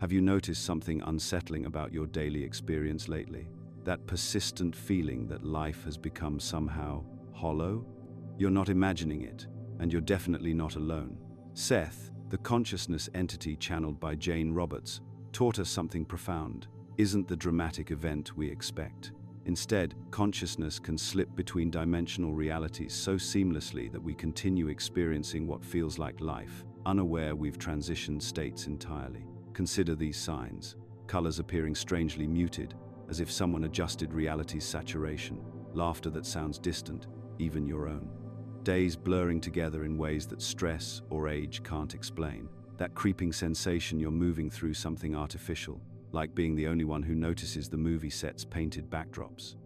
Have you noticed something unsettling about your daily experience lately? That persistent feeling that life has become somehow hollow? You're not imagining it, and you're definitely not alone. SETH, the consciousness entity channeled by Jane Roberts, taught us something profound. Isn't the dramatic event we expect. Instead, consciousness can slip between dimensional realities so seamlessly that we continue experiencing what feels like life, unaware we've transitioned states entirely. Consider these signs: colors appearing strangely muted, as if someone adjusted reality's saturation, laughter that sounds distant, even your own. Days blurring together in ways that stress or age can't explain. That creeping sensation you're moving through something artificial, like being the only one who notices the movie set's painted backdrops.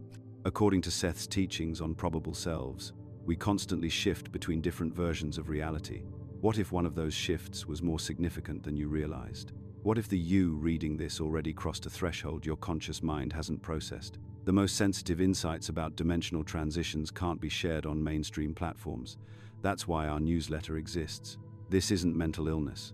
According to SETH's teachings on probable selves, we constantly shift between different versions of reality. What if one of those shifts was more significant than you realized? What if the you reading this already crossed a threshold your conscious mind hasn't processed? The most sensitive insights about dimensional transitions can't be shared on mainstream platforms. That's why our newsletter exists. This isn't mental illness.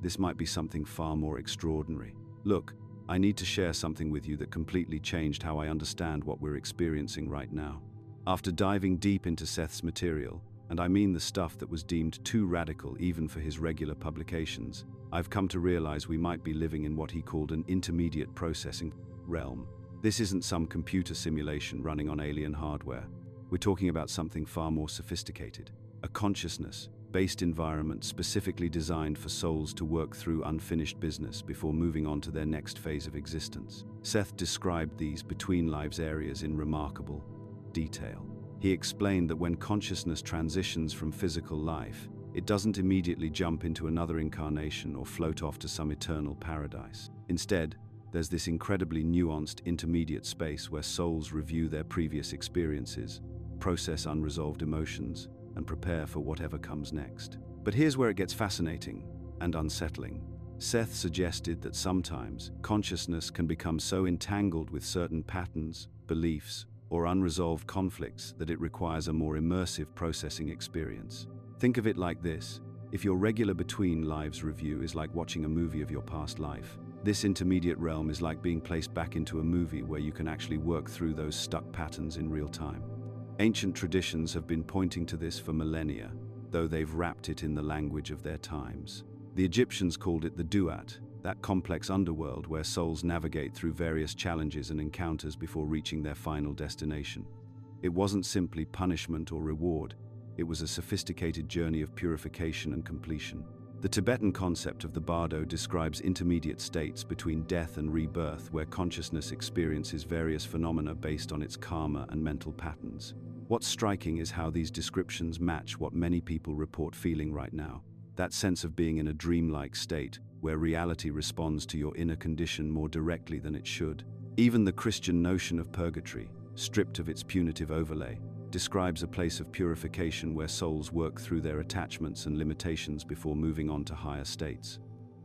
This might be something far more extraordinary. Look, I need to share something with you that completely changed how I understand what we're experiencing right now. After diving deep into SETH's material, and I mean the stuff that was deemed too radical even for his regular publications, I've come to realize we might be living in what he called an intermediate processing realm. This isn't some computer simulation running on alien hardware. We're talking about something far more sophisticated, a consciousness-based environment specifically designed for souls to work through unfinished business before moving on to their next phase of existence. SETH described these between-lives areas in remarkable detail. He explained that when consciousness transitions from physical life, it doesn't immediately jump into another incarnation or float off to some eternal paradise. Instead, there's this incredibly nuanced intermediate space where souls review their previous experiences, process unresolved emotions, and prepare for whatever comes next. But here's where it gets fascinating and unsettling. SETH suggested that sometimes consciousness can become so entangled with certain patterns, beliefs, or unresolved conflicts that it requires a more immersive processing experience. Think of it like this: if your regular between lives review is like watching a movie of your past life, this intermediate realm is like being placed back into a movie where you can actually work through those stuck patterns in real time. Ancient traditions have been pointing to this for millennia, though they've wrapped it in the language of their times. The Egyptians called it the duat, that complex underworld where souls navigate through various challenges and encounters before reaching their final destination. It wasn't simply punishment or reward, it was a sophisticated journey of purification and completion. The Tibetan concept of the bardo describes intermediate states between death and rebirth where consciousness experiences various phenomena based on its karma and mental patterns. What's striking is how these descriptions match what many people report feeling right now. That sense of being in a dreamlike state, where reality responds to your inner condition more directly than it should. Even the Christian notion of purgatory, stripped of its punitive overlay, describes a place of purification where souls work through their attachments and limitations before moving on to higher states.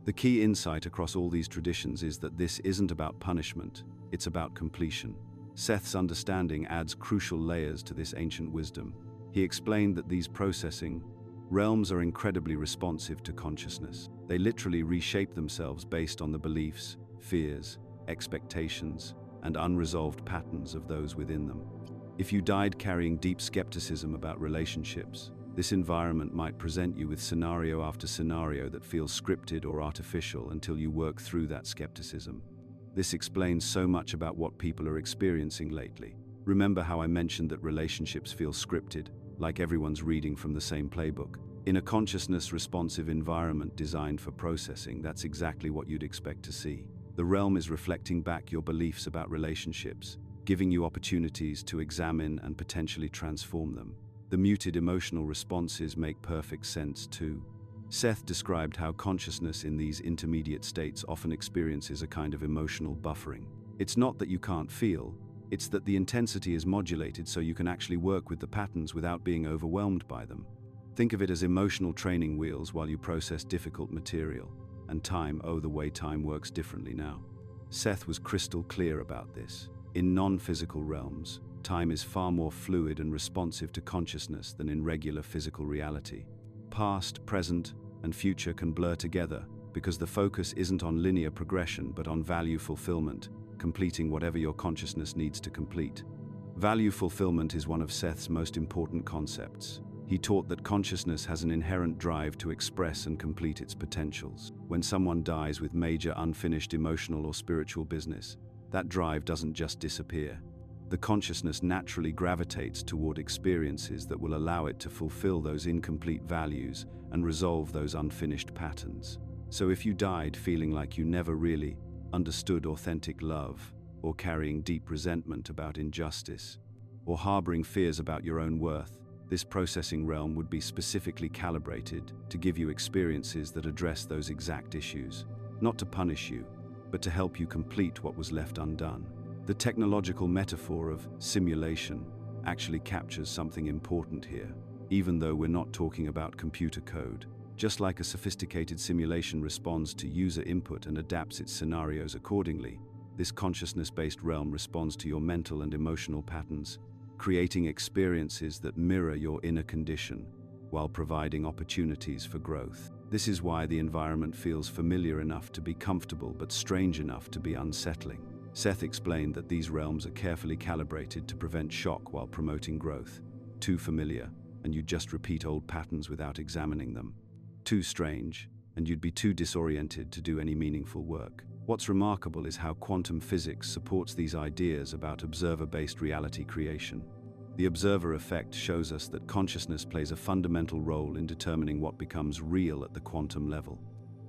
The key insight across all these traditions is that this isn't about punishment, it's about completion. SETH's understanding adds crucial layers to this ancient wisdom. He explained that these processing realms are incredibly responsive to consciousness. They literally reshape themselves based on the beliefs, fears, expectations, and unresolved patterns of those within them. If you died carrying deep skepticism about relationships, this environment might present you with scenario after scenario that feels scripted or artificial until you work through that skepticism. This explains so much about what people are experiencing lately. Remember how I mentioned that relationships feel scripted, like everyone's reading from the same playbook? In a consciousness-responsive environment designed for processing, that's exactly what you'd expect to see. The realm is reflecting back your beliefs about relationships, giving you opportunities to examine and potentially transform them. The muted emotional responses make perfect sense too. SETH described how consciousness in these intermediate states often experiences a kind of emotional buffering. It's not that you can't feel, it's that the intensity is modulated so you can actually work with the patterns without being overwhelmed by them. Think of it as emotional training wheels while you process difficult material. And time, oh, the way time works differently now. SETH was crystal clear about this. In non-physical realms, time is far more fluid and responsive to consciousness than in regular physical reality. Past, present, and future can blur together, because the focus isn't on linear progression but on value fulfillment, completing whatever your consciousness needs to complete. Value fulfillment is one of Seth's most important concepts. He taught that consciousness has an inherent drive to express and complete its potentials. When someone dies with major unfinished emotional or spiritual business, that drive doesn't just disappear. The consciousness naturally gravitates toward experiences that will allow it to fulfill those incomplete values and resolve those unfinished patterns. So if you died feeling like you never really understood authentic love, or carrying deep resentment about injustice, or harboring fears about your own worth, this processing realm would be specifically calibrated to give you experiences that address those exact issues, not to punish you, but to help you complete what was left undone. The technological metaphor of simulation actually captures something important here, even though we're not talking about computer code. Just like a sophisticated simulation responds to user input and adapts its scenarios accordingly, this consciousness-based realm responds to your mental and emotional patterns, creating experiences that mirror your inner condition while providing opportunities for growth. This is why the environment feels familiar enough to be comfortable but strange enough to be unsettling. Seth explained that these realms are carefully calibrated to prevent shock while promoting growth. Too familiar, and you'd just repeat old patterns without examining them. Too strange, and you'd be too disoriented to do any meaningful work. What's remarkable is how quantum physics supports these ideas about observer-based reality creation. The observer effect shows us that consciousness plays a fundamental role in determining what becomes real at the quantum level.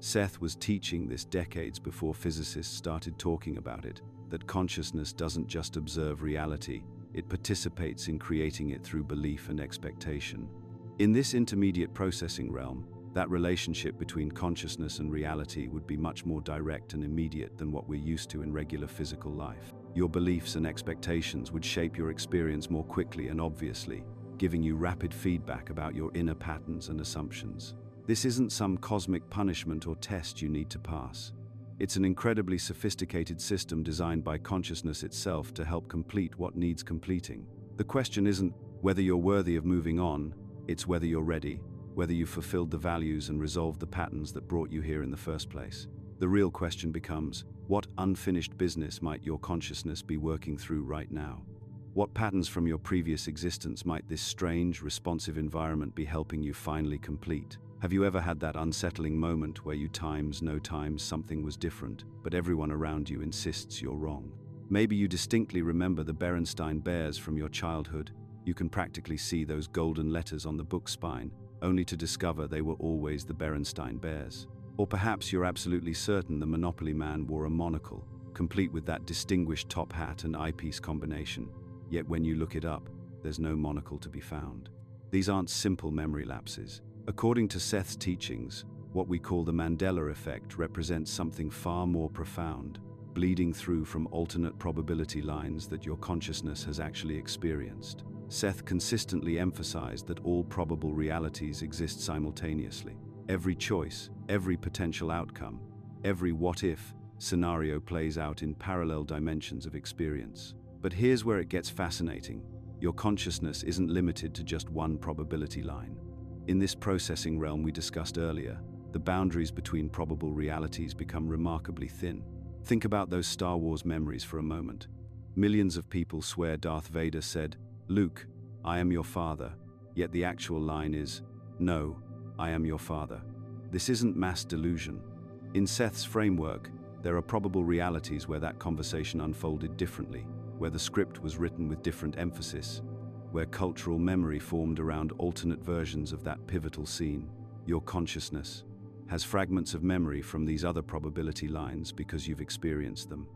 Seth was teaching this decades before physicists started talking about it, that consciousness doesn't just observe reality, it participates in creating it through belief and expectation. In this intermediate processing realm, that relationship between consciousness and reality would be much more direct and immediate than what we're used to in regular physical life. Your beliefs and expectations would shape your experience more quickly and obviously, giving you rapid feedback about your inner patterns and assumptions. This isn't some cosmic punishment or test you need to pass. It's an incredibly sophisticated system designed by consciousness itself to help complete what needs completing. The question isn't whether you're worthy of moving on, it's whether you're ready, whether you've fulfilled the values and resolved the patterns that brought you here in the first place. The real question becomes, what unfinished business might your consciousness be working through right now? What patterns from your previous existence might this strange, responsive environment be helping you finally complete? Have you ever had that unsettling moment where no times something was different, but everyone around you insists you're wrong? Maybe you distinctly remember the Berenstain Bears from your childhood. You can practically see those golden letters on the book spine, only to discover they were always the Berenstain Bears. Or perhaps you're absolutely certain the Monopoly man wore a monocle, complete with that distinguished top hat and eyepiece combination. Yet when you look it up, there's no monocle to be found. These aren't simple memory lapses. According to Seth's teachings, what we call the Mandela effect represents something far more profound, bleeding through from alternate probability lines that your consciousness has actually experienced. Seth consistently emphasized that all probable realities exist simultaneously. Every choice, every potential outcome, every what-if scenario plays out in parallel dimensions of experience. But here's where it gets fascinating. Your consciousness isn't limited to just one probability line. In this processing realm we discussed earlier, the boundaries between probable realities become remarkably thin. Think about those Star Wars memories for a moment. Millions of people swear Darth Vader said, "Luke, I am your father," yet the actual line is, "No, I am your father." This isn't mass delusion. In Seth's framework, there are probable realities where that conversation unfolded differently, where the script was written with different emphasis, where cultural memory formed around alternate versions of that pivotal scene. Your consciousness has fragments of memory from these other probability lines because you've experienced them.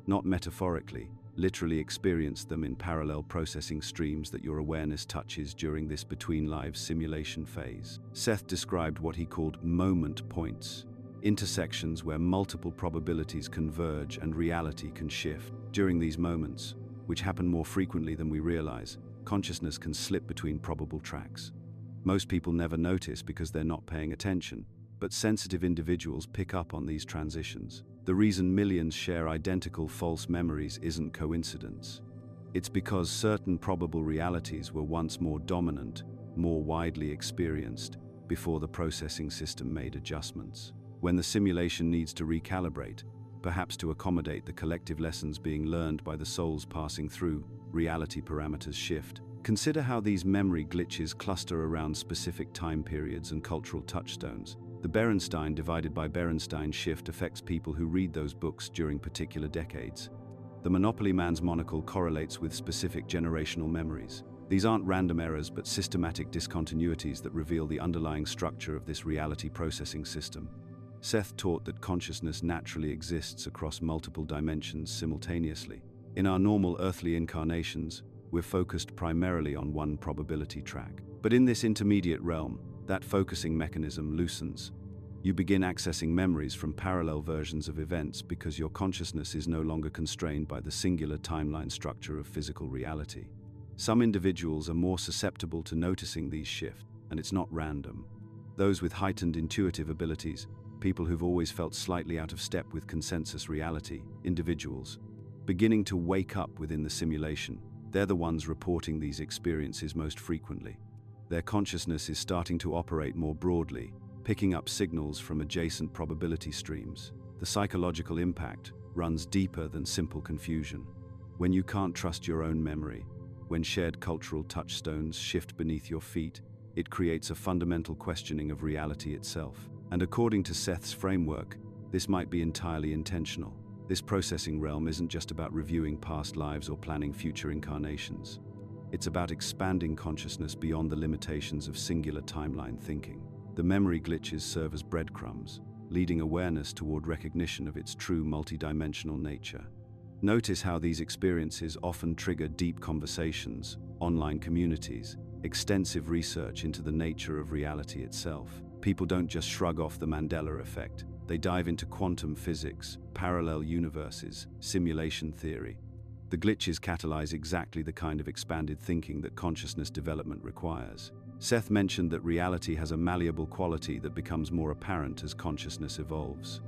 Not metaphorically, literally experienced them in parallel processing streams that your awareness touches during this between lives simulation phase. Seth described what he called moment points, intersections where multiple probabilities converge and reality can shift. During these moments, which happen more frequently than we realize, consciousness can slip between probable tracks. Most people never notice because they're not paying attention, but sensitive individuals pick up on these transitions. The reason millions share identical false memories isn't coincidence. It's because certain probable realities were once more dominant, more widely experienced, before the processing system made adjustments. When the simulation needs to recalibrate, perhaps to accommodate the collective lessons being learned by the souls passing through, reality parameters shift. Consider how these memory glitches cluster around specific time periods and cultural touchstones. The Berenstain divided by Berenstain shift affects people who read those books during particular decades. The Monopoly Man's monocle correlates with specific generational memories. These aren't random errors but systematic discontinuities that reveal the underlying structure of this reality processing system. Seth taught that consciousness naturally exists across multiple dimensions simultaneously. In our normal earthly incarnations, we're focused primarily on one probability track. But in this intermediate realm, that focusing mechanism loosens. You begin accessing memories from parallel versions of events because your consciousness is no longer constrained by the singular timeline structure of physical reality. Some individuals are more susceptible to noticing these shifts, and it's not random. Those with heightened intuitive abilities, people who've always felt slightly out of step with consensus reality, individuals, beginning to wake up within the simulation, they're the ones reporting these experiences most frequently. Their consciousness is starting to operate more broadly, picking up signals from adjacent probability streams. The psychological impact runs deeper than simple confusion. When you can't trust your own memory, when shared cultural touchstones shift beneath your feet, it creates a fundamental questioning of reality itself. And according to Seth's framework, this might be entirely intentional. This processing realm isn't just about reviewing past lives or planning future incarnations. It's about expanding consciousness beyond the limitations of singular timeline thinking. The memory glitches serve as breadcrumbs, leading awareness toward recognition of its true multidimensional nature. Notice how these experiences often trigger deep conversations, online communities, extensive research into the nature of reality itself. People don't just shrug off the Mandela effect. They dive into quantum physics, parallel universes, simulation theory. The glitches catalyze exactly the kind of expanded thinking that consciousness development requires. Seth mentioned that reality has a malleable quality that becomes more apparent as consciousness evolves.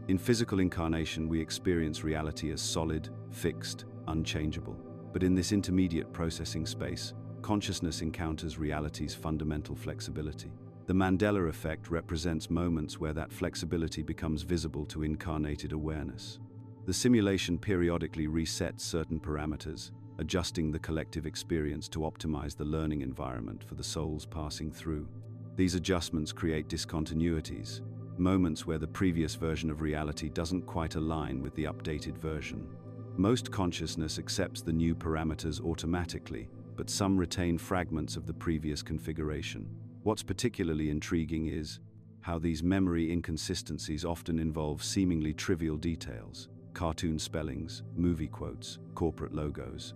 In physical incarnation, we experience reality as solid, fixed, unchangeable. But in this intermediate processing space, consciousness encounters reality's fundamental flexibility. The Mandela effect represents moments where that flexibility becomes visible to incarnated awareness. The simulation periodically resets certain parameters, adjusting the collective experience to optimize the learning environment for the souls passing through. These adjustments create discontinuities, moments where the previous version of reality doesn't quite align with the updated version. Most consciousness accepts the new parameters automatically, but some retain fragments of the previous configuration. What's particularly intriguing is how these memory inconsistencies often involve seemingly trivial details, cartoon spellings, movie quotes, corporate logos.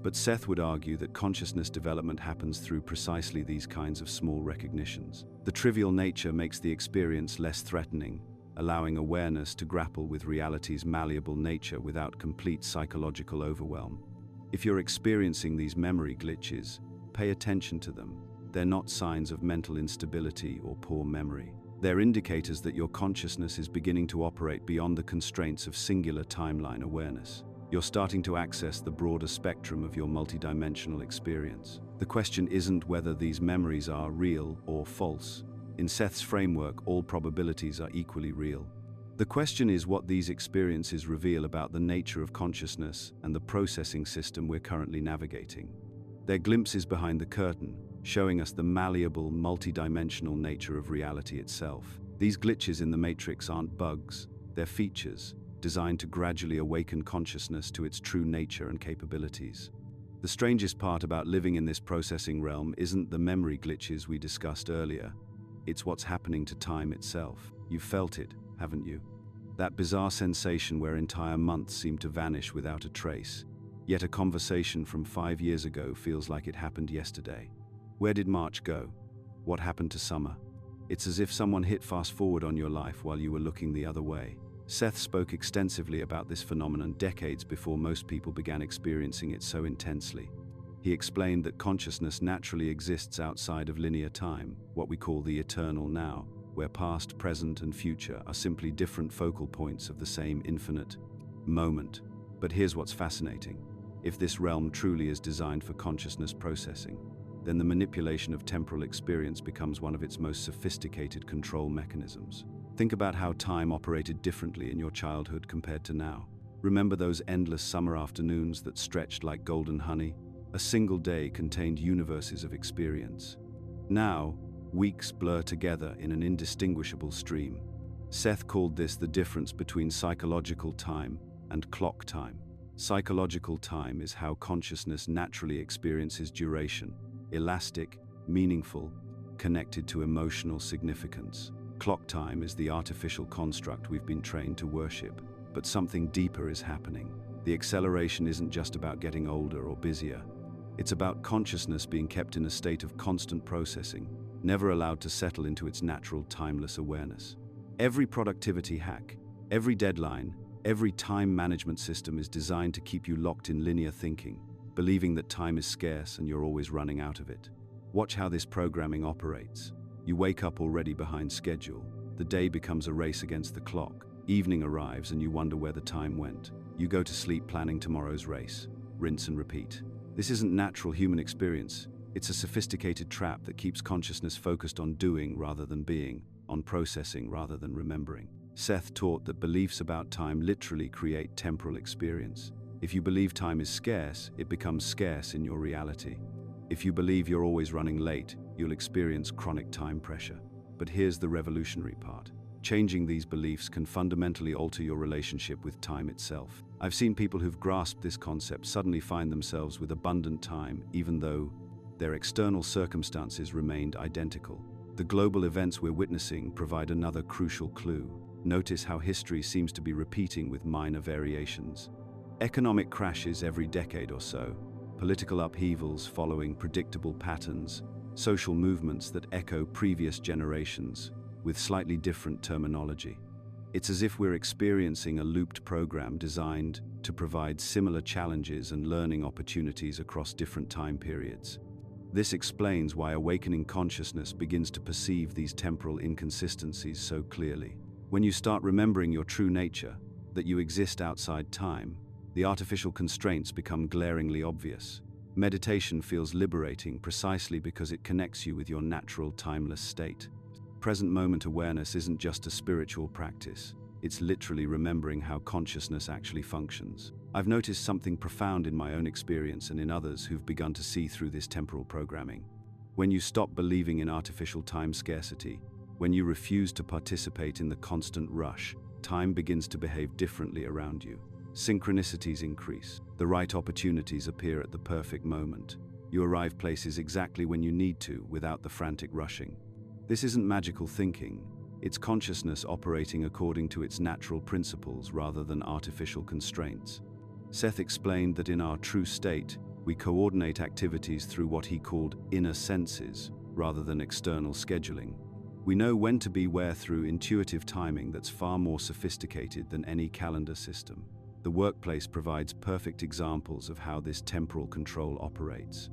But Seth would argue that consciousness development happens through precisely these kinds of small recognitions. The trivial nature makes the experience less threatening, allowing awareness to grapple with reality's malleable nature without complete psychological overwhelm. If you're experiencing these memory glitches, pay attention to them. They're not signs of mental instability or poor memory. They're indicators that your consciousness is beginning to operate beyond the constraints of singular timeline awareness. You're starting to access the broader spectrum of your multidimensional experience. The question isn't whether these memories are real or false. In Seth's framework, all probabilities are equally real. The question is what these experiences reveal about the nature of consciousness and the processing system we're currently navigating. They're glimpses behind the curtain, showing us the malleable, multidimensional nature of reality itself. These glitches in the matrix aren't bugs, they're features, designed to gradually awaken consciousness to its true nature and capabilities. The strangest part about living in this processing realm isn't the memory glitches we discussed earlier. It's what's happening to time itself. You've felt it, haven't you? That bizarre sensation where entire months seem to vanish without a trace. Yet a conversation from 5 years ago feels like it happened yesterday. Where did March go? What happened to summer? It's as if someone hit fast forward on your life while you were looking the other way. Seth spoke extensively about this phenomenon decades before most people began experiencing it so intensely. He explained that consciousness naturally exists outside of linear time, what we call the eternal now, where past, present, and future are simply different focal points of the same infinite moment. But here's what's fascinating. If this realm truly is designed for consciousness processing, then the manipulation of temporal experience becomes one of its most sophisticated control mechanisms. Think about how time operated differently in your childhood compared to now. Remember those endless summer afternoons that stretched like golden honey? A single day contained universes of experience. Now, weeks blur together in an indistinguishable stream. Seth called this the difference between psychological time and clock time. Psychological time is how consciousness naturally experiences duration, elastic, meaningful, connected to emotional significance. Clock time is the artificial construct we've been trained to worship, but something deeper is happening. The acceleration isn't just about getting older or busier. It's about consciousness being kept in a state of constant processing, never allowed to settle into its natural, timeless awareness. Every productivity hack, every deadline, every time management system is designed to keep you locked in linear thinking, believing that time is scarce and you're always running out of it. Watch how this programming operates. You wake up already behind schedule. The day becomes a race against the clock. Evening arrives and you wonder where the time went. You go to sleep planning tomorrow's race. Rinse and repeat. This isn't natural human experience. It's a sophisticated trap that keeps consciousness focused on doing rather than being, on processing rather than remembering. Seth taught that beliefs about time literally create temporal experience. If you believe time is scarce, it becomes scarce in your reality. If you believe you're always running late, you'll experience chronic time pressure. But here's the revolutionary part. Changing these beliefs can fundamentally alter your relationship with time itself. I've seen people who've grasped this concept suddenly find themselves with abundant time, even though their external circumstances remained identical. The global events we're witnessing provide another crucial clue. Notice how history seems to be repeating with minor variations. Economic crashes every decade or so, political upheavals following predictable patterns, social movements that echo previous generations with slightly different terminology. It's as if we're experiencing a looped program designed to provide similar challenges and learning opportunities across different time periods. This explains why awakening consciousness begins to perceive these temporal inconsistencies so clearly. When you start remembering your true nature, that you exist outside time, the artificial constraints become glaringly obvious. Meditation feels liberating precisely because it connects you with your natural, timeless state. Present moment awareness isn't just a spiritual practice. It's literally remembering how consciousness actually functions. I've noticed something profound in my own experience and in others who've begun to see through this temporal programming. When you stop believing in artificial time scarcity, when you refuse to participate in the constant rush, time begins to behave differently around you. Synchronicities increase. The right opportunities appear at the perfect moment. You arrive places exactly when you need to, without the frantic rushing. This isn't magical thinking. It's consciousness operating according to its natural principles rather than artificial constraints. Seth explained that in our true state, we coordinate activities through what he called inner senses, rather than external scheduling. We know when to be where through intuitive timing that's far more sophisticated than any calendar system. The workplace provides perfect examples of how this temporal control operates.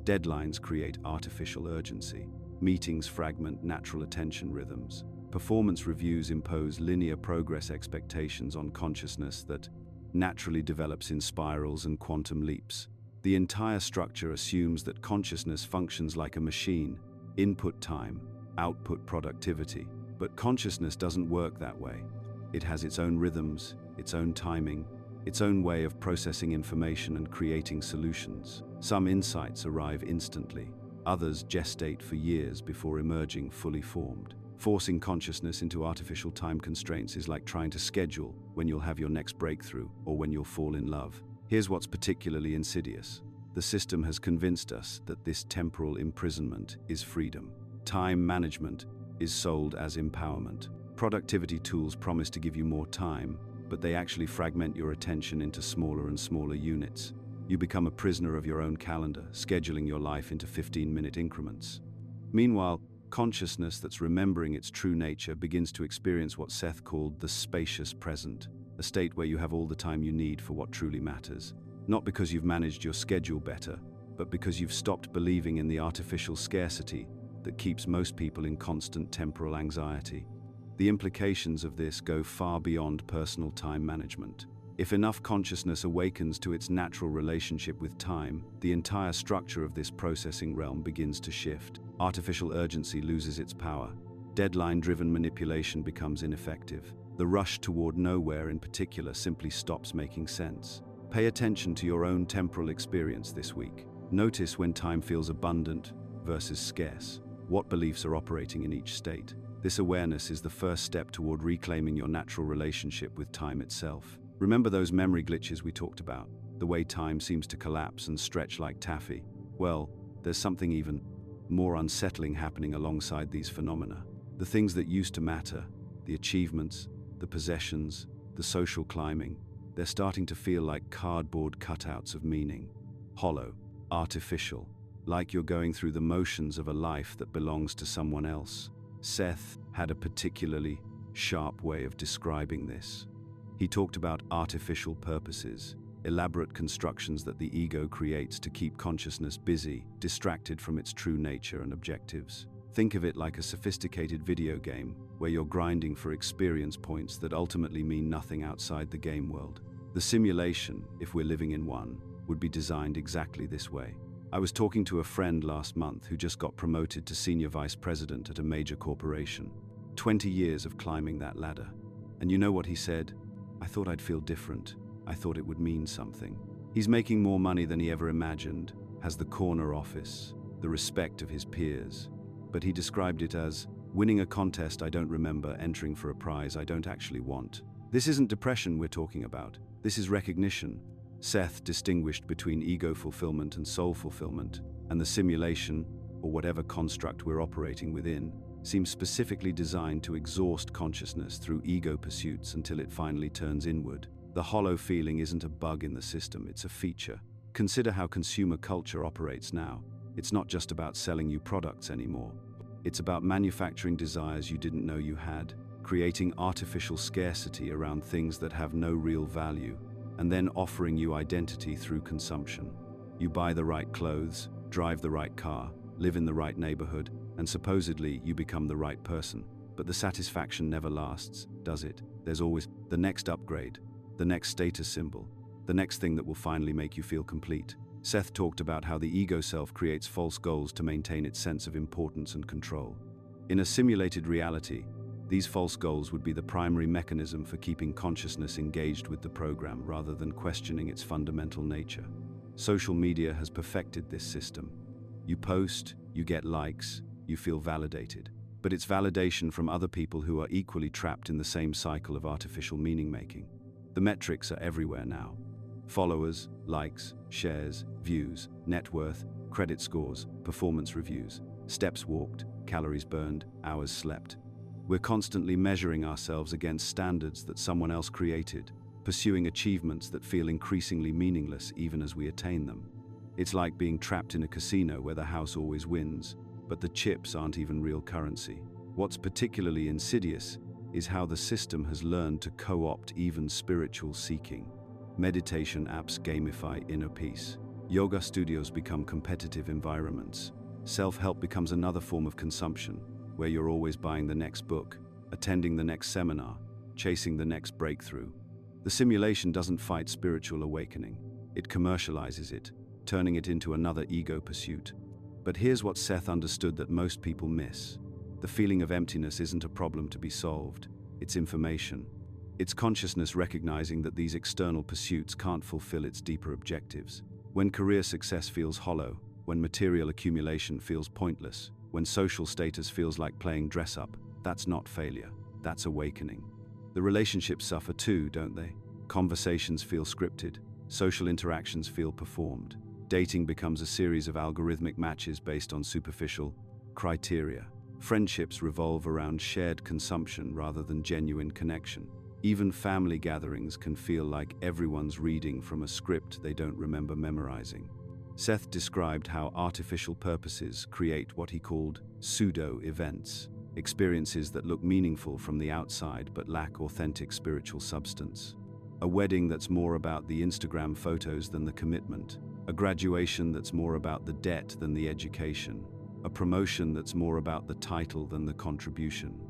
Deadlines create artificial urgency. Meetings fragment natural attention rhythms. Performance reviews impose linear progress expectations on consciousness that naturally develops in spirals and quantum leaps. The entire structure assumes that consciousness functions like a machine, input time, output productivity. But consciousness doesn't work that way. It has its own rhythms, its own timing, its own way of processing information and creating solutions. Some insights arrive instantly. Others gestate for years before emerging fully formed. Forcing consciousness into artificial time constraints is like trying to schedule when you'll have your next breakthrough or when you'll fall in love. Here's what's particularly insidious. The system has convinced us that this temporal imprisonment is freedom. Time management is sold as empowerment. Productivity tools promise to give you more time, but they actually fragment your attention into smaller and smaller units. You become a prisoner of your own calendar, scheduling your life into 15-minute increments. Meanwhile, consciousness that's remembering its true nature begins to experience what Seth called the spacious present, a state where you have all the time you need for what truly matters. Not because you've managed your schedule better, but because you've stopped believing in the artificial scarcity that keeps most people in constant temporal anxiety. The implications of this go far beyond personal time management. If enough consciousness awakens to its natural relationship with time, the entire structure of this processing realm begins to shift. Artificial urgency loses its power. Deadline-driven manipulation becomes ineffective. The rush toward nowhere in particular simply stops making sense. Pay attention to your own temporal experience this week. Notice when time feels abundant versus scarce. What beliefs are operating in each state? This awareness is the first step toward reclaiming your natural relationship with time itself. Remember those memory glitches we talked about? The way time seems to collapse and stretch like taffy? Well, there's something even more unsettling happening alongside these phenomena. The things that used to matter, the achievements, the possessions, the social climbing, they're starting to feel like cardboard cutouts of meaning. Hollow, artificial, like you're going through the motions of a life that belongs to someone else. Seth had a particularly sharp way of describing this. He talked about artificial purposes, elaborate constructions that the ego creates to keep consciousness busy, distracted from its true nature and objectives. Think of it like a sophisticated video game where you're grinding for experience points that ultimately mean nothing outside the game world. The simulation, if we're living in one, would be designed exactly this way. I was talking to a friend last month who just got promoted to senior vice president at a major corporation. 20 years of climbing that ladder. And you know what he said? I thought I'd feel different. I thought it would mean something. He's making more money than he ever imagined, has the corner office, the respect of his peers. But he described it as winning a contest I don't remember, entering for a prize I don't actually want. This isn't depression we're talking about. This is recognition. Seth distinguished between ego fulfillment and soul fulfillment, and the simulation, or whatever construct we're operating within, seems specifically designed to exhaust consciousness through ego pursuits until it finally turns inward. The hollow feeling isn't a bug in the system, it's a feature. Consider how consumer culture operates now. It's not just about selling you products anymore. It's about manufacturing desires you didn't know you had, creating artificial scarcity around things that have no real value, and then offering you identity through consumption. You buy the right clothes, drive the right car, live in the right neighborhood, and supposedly you become the right person. But the satisfaction never lasts, does it? There's always the next upgrade, the next status symbol, the next thing that will finally make you feel complete. Seth talked about how the ego self creates false goals to maintain its sense of importance and control. In a simulated reality, these false goals would be the primary mechanism for keeping consciousness engaged with the program rather than questioning its fundamental nature. Social media has perfected this system. You post, you get likes, you feel validated. But it's validation from other people who are equally trapped in the same cycle of artificial meaning-making. The metrics are everywhere now. Followers, likes, shares, views, net worth, credit scores, performance reviews, steps walked, calories burned, hours slept. We're constantly measuring ourselves against standards that someone else created, pursuing achievements that feel increasingly meaningless even as we attain them. It's like being trapped in a casino where the house always wins, but the chips aren't even real currency. What's particularly insidious is how the system has learned to co-opt even spiritual seeking. Meditation apps gamify inner peace. Yoga studios become competitive environments. Self-help becomes another form of consumption, where you're always buying the next book, attending the next seminar, chasing the next breakthrough. The simulation doesn't fight spiritual awakening. It commercializes it, turning it into another ego pursuit. But here's what Seth understood that most people miss. The feeling of emptiness isn't a problem to be solved. It's information. It's consciousness recognizing that these external pursuits can't fulfill its deeper objectives. When career success feels hollow, when material accumulation feels pointless, when social status feels like playing dress-up, that's not failure, that's awakening. The relationships suffer too, don't they? Conversations feel scripted, social interactions feel performed. Dating becomes a series of algorithmic matches based on superficial criteria. Friendships revolve around shared consumption rather than genuine connection. Even family gatherings can feel like everyone's reading from a script they don't remember memorizing. Seth described how artificial purposes create what he called pseudo-events, experiences that look meaningful from the outside but lack authentic spiritual substance. A wedding that's more about the Instagram photos than the commitment, a graduation that's more about the debt than the education, a promotion that's more about the title than the contribution.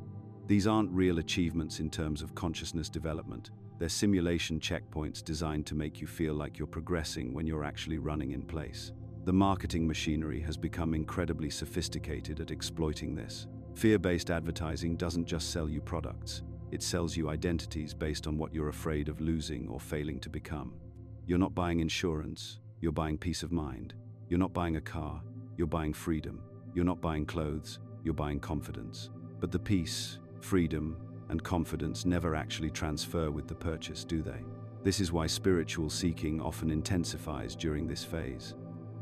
These aren't real achievements in terms of consciousness development. They're simulation checkpoints designed to make you feel like you're progressing when you're actually running in place. The marketing machinery has become incredibly sophisticated at exploiting this. Fear-based advertising doesn't just sell you products, it sells you identities based on what you're afraid of losing or failing to become. You're not buying insurance, you're buying peace of mind. You're not buying a car, you're buying freedom. You're not buying clothes, you're buying confidence. But the peace, freedom, and confidence never actually transfer with the purchase, do they? This is why spiritual seeking often intensifies during this phase.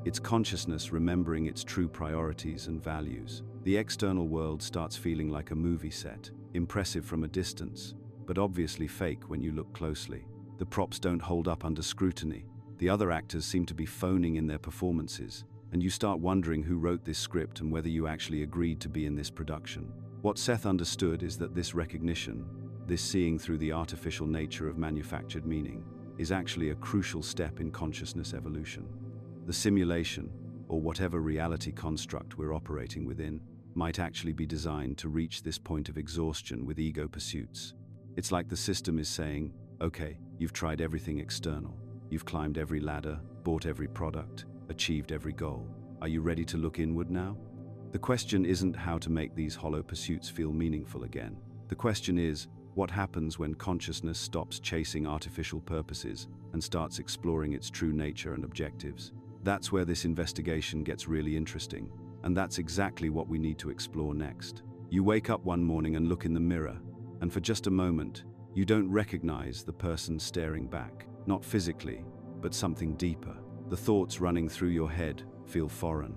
It's consciousness remembering its true priorities and values. The external world starts feeling like a movie set, impressive from a distance, but obviously fake when you look closely. The props don't hold up under scrutiny. The other actors seem to be phoning in their performances, and you start wondering who wrote this script and whether you actually agreed to be in this production. What Seth understood is that this recognition, this seeing through the artificial nature of manufactured meaning, is actually a crucial step in consciousness evolution. The simulation, or whatever reality construct we're operating within, might actually be designed to reach this point of exhaustion with ego pursuits. It's like the system is saying, okay, you've tried everything external. You've climbed every ladder, bought every product, achieved every goal. Are you ready to look inward now? The question isn't how to make these hollow pursuits feel meaningful again. The question is, what happens when consciousness stops chasing artificial purposes and starts exploring its true nature and objectives? That's where this investigation gets really interesting, and that's exactly what we need to explore next. You wake up one morning and look in the mirror, and for just a moment, you don't recognize the person staring back. Not physically, but something deeper. The thoughts running through your head feel foreign.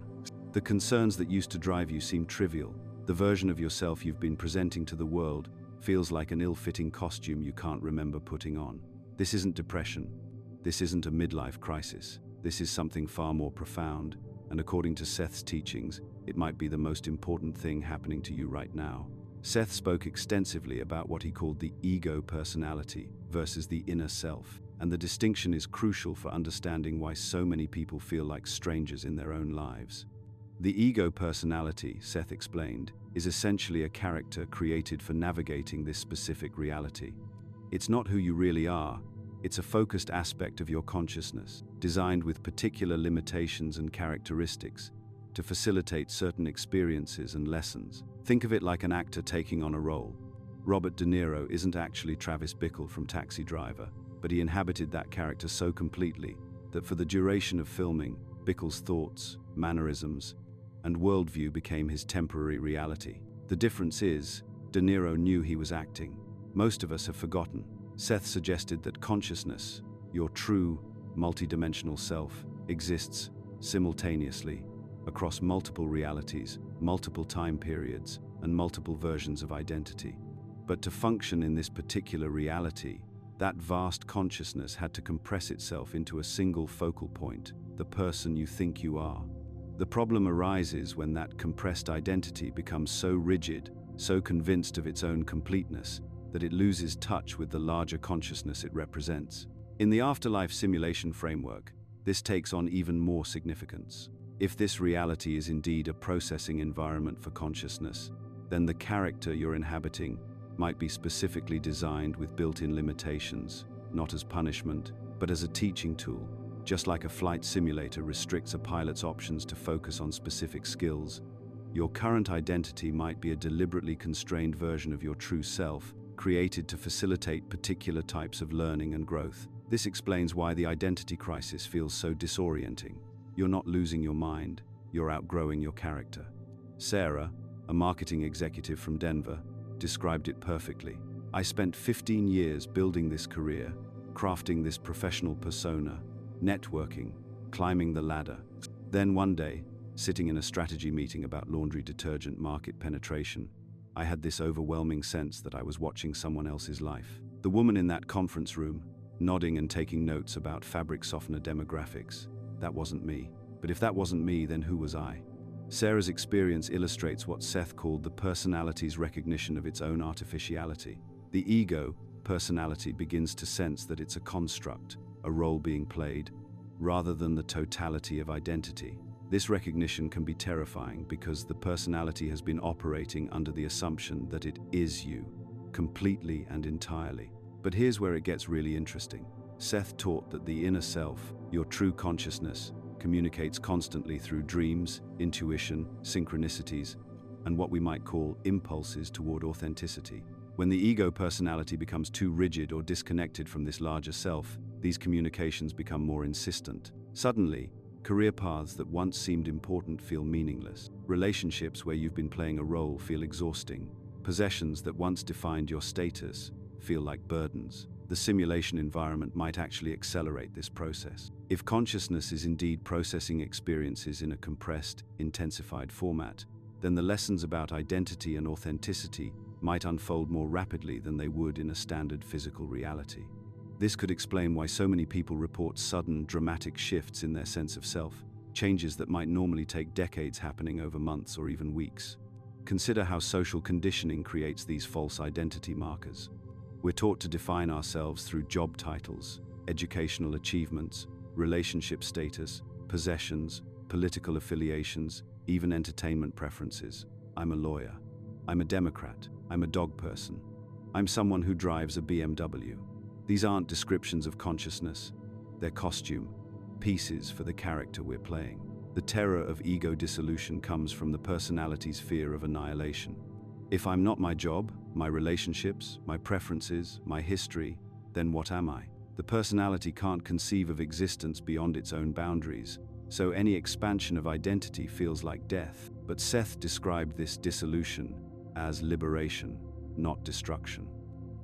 The concerns that used to drive you seem trivial. The version of yourself you've been presenting to the world feels like an ill-fitting costume you can't remember putting on. This isn't depression. This isn't a midlife crisis. This is something far more profound, and according to Seth's teachings, it might be the most important thing happening to you right now. Seth spoke extensively about what he called the ego personality versus the inner self. And the distinction is crucial for understanding why so many people feel like strangers in their own lives. The ego personality, Seth explained, is essentially a character created for navigating this specific reality. It's not who you really are, it's a focused aspect of your consciousness, designed with particular limitations and characteristics to facilitate certain experiences and lessons. Think of it like an actor taking on a role. Robert De Niro isn't actually Travis Bickle from Taxi Driver, but he inhabited that character so completely that for the duration of filming, Bickle's thoughts, mannerisms, and worldview became his temporary reality. The difference is, De Niro knew he was acting. Most of us have forgotten. Seth suggested that consciousness, your true, multidimensional self, exists simultaneously across multiple realities, multiple time periods, and multiple versions of identity. But to function in this particular reality, that vast consciousness had to compress itself into a single focal point, the person you think you are. The problem arises when that compressed identity becomes so rigid, so convinced of its own completeness, that it loses touch with the larger consciousness it represents. In the afterlife simulation framework, this takes on even more significance. If this reality is indeed a processing environment for consciousness, then the character you're inhabiting might be specifically designed with built-in limitations, not as punishment, but as a teaching tool. Just like a flight simulator restricts a pilot's options to focus on specific skills, your current identity might be a deliberately constrained version of your true self, created to facilitate particular types of learning and growth. This explains why the identity crisis feels so disorienting. You're not losing your mind, you're outgrowing your character. Sarah, a marketing executive from Denver, described it perfectly. I spent 15 years building this career, crafting this professional persona, networking, climbing the ladder. Then one day, sitting in a strategy meeting about laundry detergent market penetration, I had this overwhelming sense that I was watching someone else's life. The woman in that conference room, nodding and taking notes about fabric softener demographics, that wasn't me. But if that wasn't me, then who was I? Sarah's experience illustrates what Seth called the personality's recognition of its own artificiality. The ego, personality, begins to sense that it's a construct, a role being played, rather than the totality of identity. This recognition can be terrifying because the personality has been operating under the assumption that it is you, completely and entirely. But here's where it gets really interesting. Seth taught that the inner self, your true consciousness, communicates constantly through dreams, intuition, synchronicities, and what we might call impulses toward authenticity. When the ego personality becomes too rigid or disconnected from this larger self, these communications become more insistent. Suddenly, career paths that once seemed important feel meaningless. Relationships where you've been playing a role feel exhausting. Possessions that once defined your status feel like burdens. The simulation environment might actually accelerate this process. If consciousness is indeed processing experiences in a compressed, intensified format, then the lessons about identity and authenticity might unfold more rapidly than they would in a standard physical reality. This could explain why so many people report sudden, dramatic shifts in their sense of self, changes that might normally take decades happening over months or even weeks. Consider how social conditioning creates these false identity markers. We're taught to define ourselves through job titles, educational achievements, relationship status, possessions, political affiliations, even entertainment preferences. I'm a lawyer. I'm a Democrat. I'm a dog person. I'm someone who drives a BMW. These aren't descriptions of consciousness. They're costume, pieces for the character we're playing. The terror of ego dissolution comes from the personality's fear of annihilation. If I'm not my job, my relationships, my preferences, my history, then what am I? The personality can't conceive of existence beyond its own boundaries, so any expansion of identity feels like death. But Seth described this dissolution as liberation, not destruction.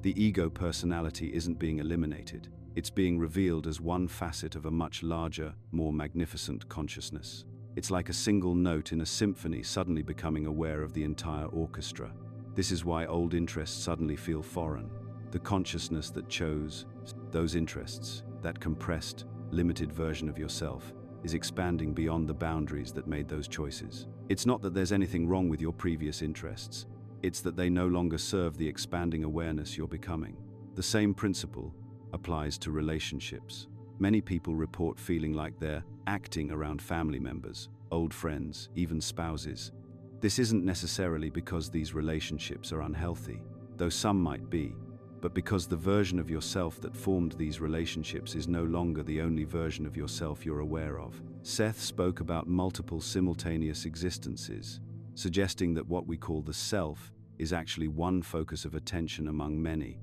The ego personality isn't being eliminated. It's being revealed as one facet of a much larger, more magnificent consciousness. It's like a single note in a symphony suddenly becoming aware of the entire orchestra. This is why old interests suddenly feel foreign. The consciousness that chose those interests, that compressed, limited version of yourself, is expanding beyond the boundaries that made those choices. It's not that there's anything wrong with your previous interests. It's that they no longer serve the expanding awareness you're becoming. The same principle applies to relationships. Many people report feeling like they're acting around family members, old friends, even spouses. This isn't necessarily because these relationships are unhealthy, though some might be, but because the version of yourself that formed these relationships is no longer the only version of yourself you're aware of. Seth spoke about multiple simultaneous existences, suggesting that what we call the self is actually one focus of attention among many.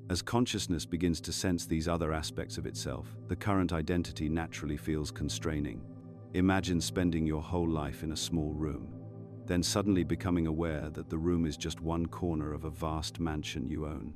As consciousness begins to sense these other aspects of itself, the current identity naturally feels constraining. Imagine spending your whole life in a small room, then suddenly becoming aware that the room is just one corner of a vast mansion you own.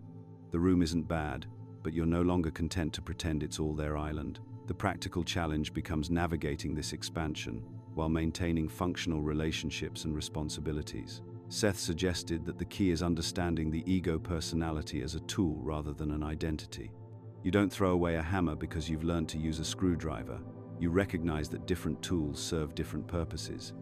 The room isn't bad, but you're no longer content to pretend it's all their island. The practical challenge becomes navigating this expansion while maintaining functional relationships and responsibilities. Seth suggested that the key is understanding the ego personality as a tool rather than an identity. You don't throw away a hammer because you've learned to use a screwdriver. You recognize that different tools serve different purposes.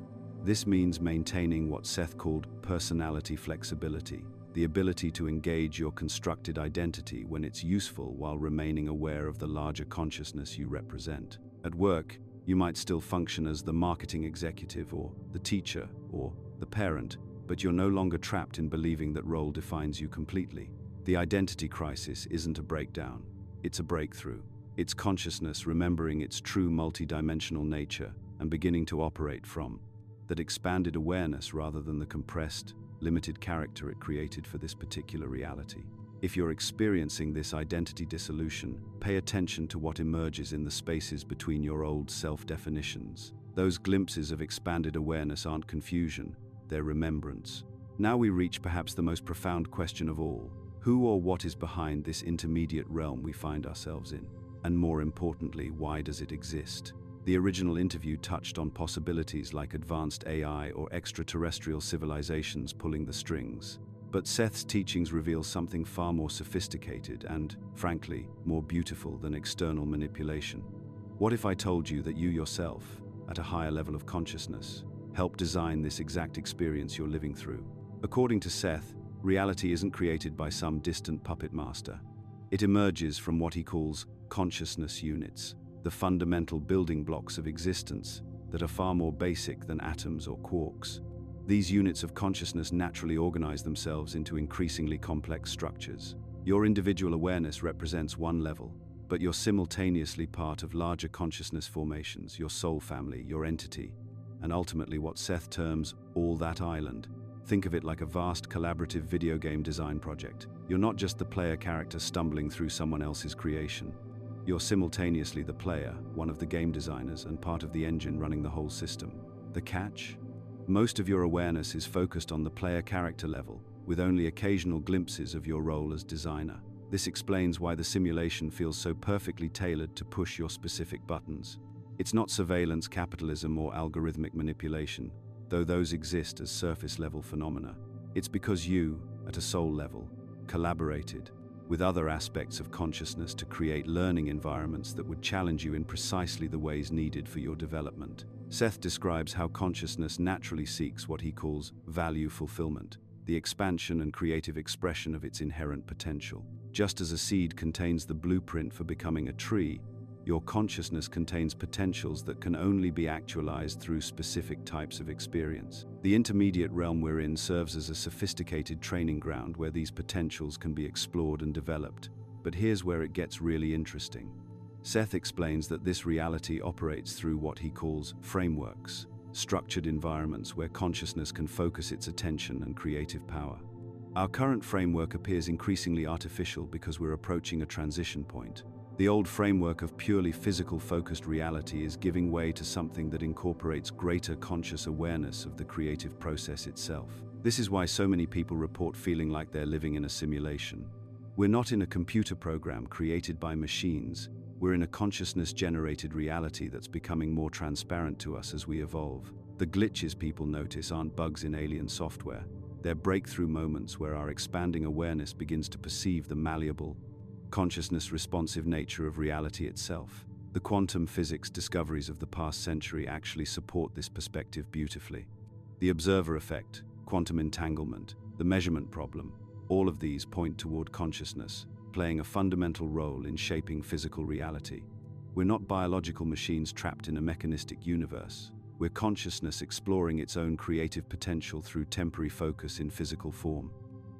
This means maintaining what Seth called personality flexibility, the ability to engage your constructed identity when it's useful while remaining aware of the larger consciousness you represent. At work, you might still function as the marketing executive or the teacher or the parent, but you're no longer trapped in believing that role defines you completely. The identity crisis isn't a breakdown, it's a breakthrough. It's consciousness remembering its true multidimensional nature and beginning to operate from that expanded awareness rather than the compressed, limited character it created for this particular reality. If you're experiencing this identity dissolution, pay attention to what emerges in the spaces between your old self-definitions. Those glimpses of expanded awareness aren't confusion, they're remembrance. Now we reach perhaps the most profound question of all. Who or what is behind this intermediate realm we find ourselves in? And more importantly, why does it exist? The original interview touched on possibilities like advanced AI or extraterrestrial civilizations pulling the strings. But Seth's teachings reveal something far more sophisticated and, frankly, more beautiful than external manipulation. What if I told you that you yourself, at a higher level of consciousness, help design this exact experience you're living through? According to Seth, reality isn't created by some distant puppet master. It emerges from what he calls consciousness units, the fundamental building blocks of existence that are far more basic than atoms or quarks. These units of consciousness naturally organize themselves into increasingly complex structures. Your individual awareness represents one level, but you're simultaneously part of larger consciousness formations, your soul family, your entity, and ultimately what Seth terms all that island. Think of it like a vast collaborative video game design project. You're not just the player character stumbling through someone else's creation. You're simultaneously the player, one of the game designers, and part of the engine running the whole system. The catch? Most of your awareness is focused on the player character level, with only occasional glimpses of your role as designer. This explains why the simulation feels so perfectly tailored to push your specific buttons. It's not surveillance capitalism or algorithmic manipulation, though those exist as surface-level phenomena. It's because you, at a soul level, collaborated with other aspects of consciousness to create learning environments that would challenge you in precisely the ways needed for your development. Seth describes how consciousness naturally seeks what he calls value fulfillment, the expansion and creative expression of its inherent potential. Just as a seed contains the blueprint for becoming a tree, your consciousness contains potentials that can only be actualized through specific types of experience. The intermediate realm we're in serves as a sophisticated training ground where these potentials can be explored and developed. But here's where it gets really interesting. Seth explains that this reality operates through what he calls frameworks, structured environments where consciousness can focus its attention and creative power. Our current framework appears increasingly artificial because we're approaching a transition point. The old framework of purely physical-focused reality is giving way to something that incorporates greater conscious awareness of the creative process itself. This is why so many people report feeling like they're living in a simulation. We're not in a computer program created by machines. We're in a consciousness-generated reality that's becoming more transparent to us as we evolve. The glitches people notice aren't bugs in alien software. They're breakthrough moments where our expanding awareness begins to perceive the malleable, consciousness-responsive nature of reality itself. The quantum physics discoveries of the past century actually support this perspective beautifully. The observer effect, quantum entanglement, the measurement problem, all of these point toward consciousness, playing a fundamental role in shaping physical reality. We're not biological machines trapped in a mechanistic universe. We're consciousness exploring its own creative potential through temporary focus in physical form.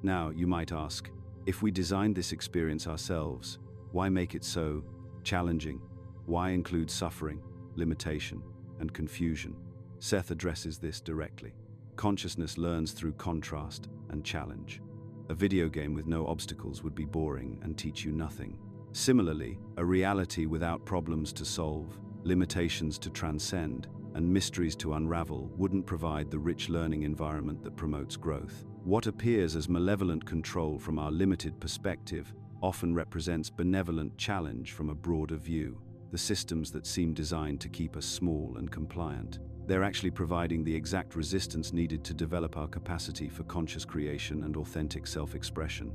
Now, you might ask, if we designed this experience ourselves, why make it so challenging? Why include suffering, limitation, and confusion? Seth addresses this directly. Consciousness learns through contrast and challenge. A video game with no obstacles would be boring and teach you nothing. Similarly, a reality without problems to solve, limitations to transcend, and mysteries to unravel wouldn't provide the rich learning environment that promotes growth. What appears as malevolent control from our limited perspective often represents benevolent challenge from a broader view. The systems that seem designed to keep us small and compliant, they're actually providing the exact resistance needed to develop our capacity for conscious creation and authentic self-expression.